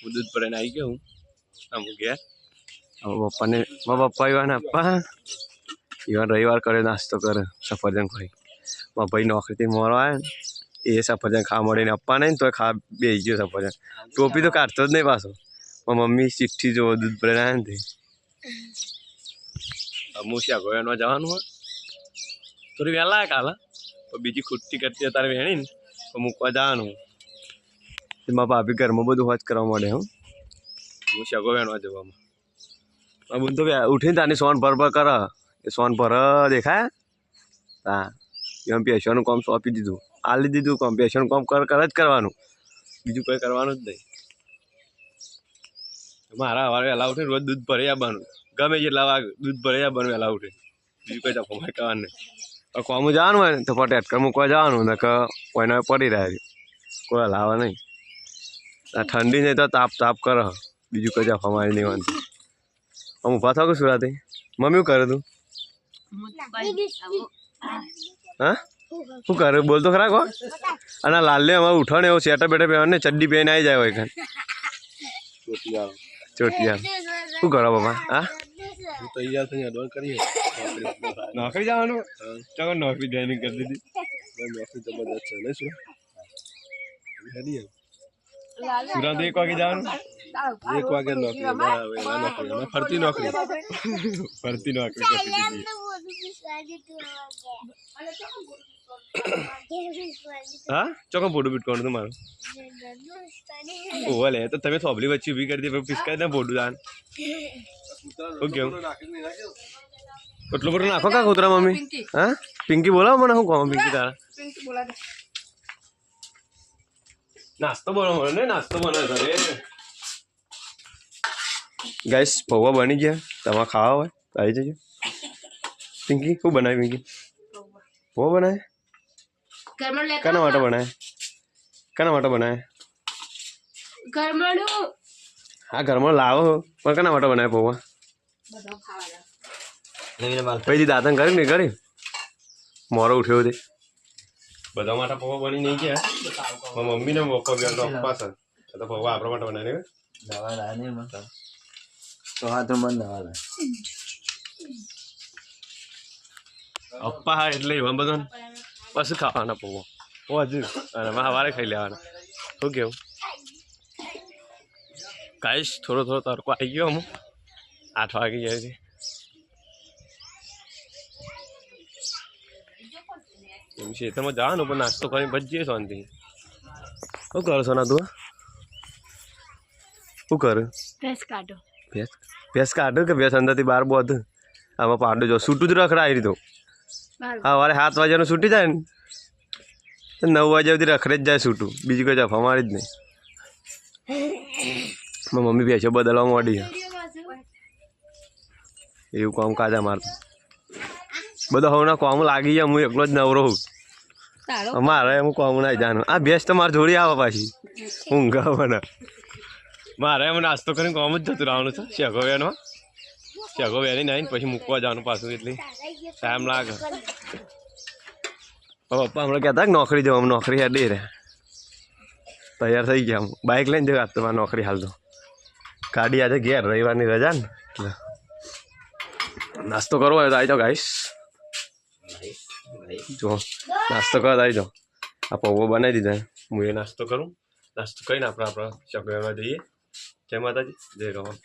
હું દૂધ ભરાઈને આવી ગયો હું અમુક ગયા હવે પપ્પાને મારા પપ્પા એવા ને પપ્પા એવા રવિવાર કરે નાસ્તો કરે સફરજન ખાઈ મારા ભાઈ નોકરીથી મોરો આવે ને એ સફરજન ખાવા મળીને અપ્પા નહીં તો ખા બેસી ગયો સફરજન ટોપી તો કાઢતો જ નહીં પાછો મારી મમ્મી ચિઠ્ઠી જો દૂધ ભરાઈને આવે ને હું શ્યા ગોયામાં જવાનું હોય થોડી વહેલા કાલે તો બીજી ખૂટતી કરતી અત્યારે વેણી ને તો મૂકવા જવાનું મારા ભાભી ઘરમાં બધું હોજ કરવા માંડે હું શગો વેણવા જવામાં બુન તો ઉઠીને તાની સોન ભર કરે એ સોન ભર દેખાય હા એમ પેશવાનું કામ સોંપી દીધું આલી દીધું કામ પેશવાનું કામ કર જ કરવાનું બીજું કંઈ કરવાનું જ નહીં મારા સવારે વહેલા ઉઠીને રોજ દૂધ ભરાઈ આવવાનું ગમે જેટલા વાગે દૂધ ભરાઈ આવવાનું વહેલા ઉઠે બીજું કંઈ તફો કરવાનું નહીં કોમ જવાનું હોય ને તો પટેટકર મૂકવા જવાનું ને કે કોઈને પડી રહ્યા કોઈ હલાવે નહીં ઠંડી નહીં તો તાપ તાપ કરે બીજું કઈ જફા મારી નહીં વાંધો આમ ઊભા થાવ કે સુરાથી મમ્મી શું કરે તું હા શું કરે બોલ તો ખરા કો અને લાલ અમારે ઉઠાને એવો સેટર બેટર પહેરવાને ચડ્ડી પહેરીને આવી જાય હોય ખાન ચોટિયા શું કરો બાપા હા તૈયાર થઈને અડવાન્સ કરીએ નોકરી જવાનું ચાલો નોકરી જોઈનિંગ કરી દીધી નોકરી જબરદસ્ત છે નહીં શું સુરાંત 1 વાગે જવાનું 1 વાગે નોકરી ફરતી નોકરી ફરતી નોકરી કરી દીધી હા ચોખ્ખો ફોટો બીટ કરવાનું તમારું ઓવા લે તો તમે થોબલી વચ્ચે ઊભી કરી દે પિસકાઈ દે ફોટો દાન ઓકે એટલું બધું નાખો કા કૂતરા મમ્મી હા પિંકી બોલાવો મને શું કહો પિંકી તારા નાસ્તો બનાવો ને નાસ્તો બનાવે ઘરે ગાઈસ પૌવા બની ગયા તમારે ખાવા હોય તો આવી જજો પિંકી શું બનાવી પિંકી પૌવા બનાવે કના માટે બનાવે કના માટે બનાવે હા ઘરમાં લાવો પણ કના માટે બનાવે પૌવા પછી દાંતન કરી ને કરી મોરો ઉઠ્યો તે બધા માટે પૌવા બની નહીં ગયા મમ્મી ને પપ્પા બે પપ્પા સર તો પૌવા આપણા માટે બનાવી દવા લાવે તો હા તો મને દવા લાવે પપ્પા હા એટલે એવા બધા પછી ખાવાના પૌવા હજુ અને સવારે ખાઈ લેવાના શું કેવું કાંઈ થોડો થોડો તડકો આવી ગયો અમુક 8 વાગી જાય છે એમ ખેતરમાં જવાનું પણ નાસ્તો કરીને ભજીએ શાંતિ શું કરો સોના તું શું કરું ભેંસ કાઢો કે ભેંસ અંદરથી બહાર બોધ આમાં પાડો જો છૂટું જ રખડાવી દીધું સવારે 7 વાગ્યાનું છૂટી જાય ને 9 વાગ્યા સુધી રખડે જ જાય છૂટું બીજું કોઈ જફા મારી જ નહીં મારી મમ્મી ભેંસો બદલવા માંડી એવું કામ કાજા મારતું બધા હવના કોમ લાગી જાય હું એકલો જ નવરો હું મારે એમ કોમ ના જાનું આ ભેંસ તો મારે જોડી આવે પાછી ઊંઘ મને મારે એમ નાસ્તો કરીને કોમ જ જતું રહેવાનું છે શેગો વેની નાઈને પછી મૂકવા જવાનું પાછું એટલે ટાઈમ લાગે પપ્પા હમણાં કહેતા કે નોકરી જવા નોકરી હેડી રે તૈયાર થઈ ગયા હું બાઇક લઈને જવા તો મારે નોકરી હાલ તો ગાડી આજે ઘેર રવિવારની રજા ને એટલે નાસ્તો કરવો હોય તો આવી જાઓ ગાઈસ જો નાસ્તો કરવા આવી જાઓ આ પૌવો બનાવી દીધા હું એ નાસ્તો કરું નાસ્તો કરીને આપણે આપણા શગોયામાં જઈએ જય માતાજી જય રામ